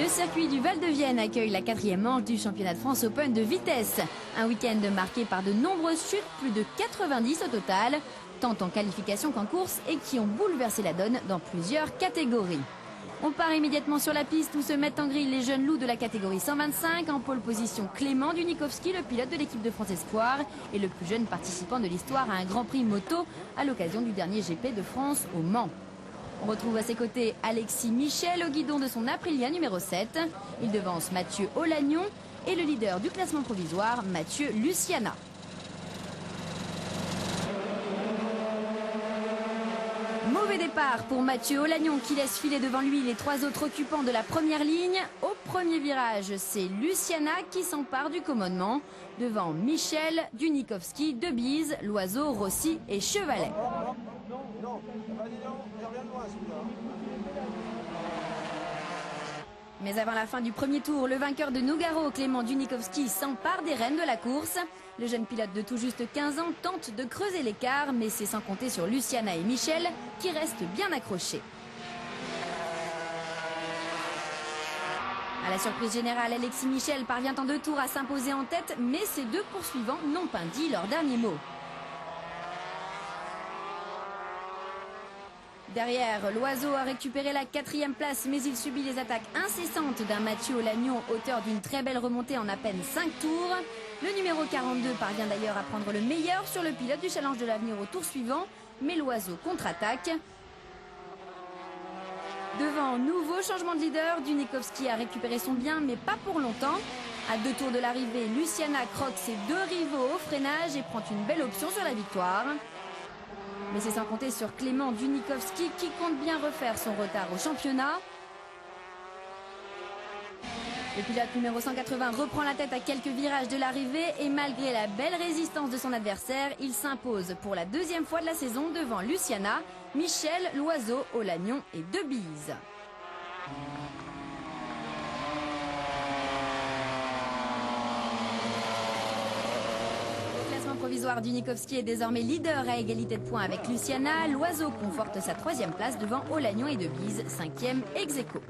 Le circuit du Val-de-Vienne accueille la 4e manche du championnat de France Open de vitesse. Un week-end marqué par de nombreuses chutes, plus de 90 au total, tant en qualification qu'en course, et qui ont bouleversé la donne dans plusieurs catégories. On part immédiatement sur la piste où se mettent en grille les jeunes loups de la catégorie 125. En pole position, Clément Dunikowski, le pilote de l'équipe de France Espoir et le plus jeune participant de l'histoire à un Grand Prix moto à l'occasion du dernier GP de France au Mans. On retrouve à ses côtés Alexis Michel au guidon de son Aprilia numéro 7. Il devance Mathieu Olagnon et le leader du classement provisoire, Mathieu Luciana. Mauvais départ pour Mathieu Olagnon qui laisse filer devant lui les 3 autres occupants de la première ligne. Au premier virage, c'est Luciana qui s'empare du commandement devant Michel, Dunikowski, Debise, Loiseau, Rossi et Chevalet. Mais avant la fin du premier tour, le vainqueur de Nougaro, Clément Dunikowski, s'empare des rênes de la course. Le jeune pilote de tout juste 15 ans tente de creuser l'écart, mais c'est sans compter sur Luciana et Michel qui restent bien accrochés. À la surprise générale, Alexis Michel parvient en 2 tours à s'imposer en tête, mais ses 2 poursuivants n'ont pas dit leur dernier mot. Derrière, Loiseau a récupéré la 4e place, mais il subit les attaques incessantes d'un Mathieu Olagnon, auteur d'une très belle remontée en à peine 5 tours. Le numéro 42 parvient d'ailleurs à prendre le meilleur sur le pilote du Challenge de l'avenir au tour suivant, mais Loiseau contre-attaque. Devant, nouveau changement de leader, Dunikowski a récupéré son bien, mais pas pour longtemps. À 2 tours de l'arrivée, Luciana croque ses 2 rivaux au freinage et prend une belle option sur la victoire. Mais c'est sans compter sur Clément Dunikowski qui compte bien refaire son retard au championnat. Le pilote numéro 180 reprend la tête à quelques virages de l'arrivée et malgré la belle résistance de son adversaire, il s'impose pour la 2e fois de la saison devant Luciana, Michel, Loiseau, Olagnon et Debise. Provisoire, Dunikowski est désormais leader à égalité de points avec Luciana. Loiseau conforte sa 3e place devant Olagnon et Debise, 5e ex aequo.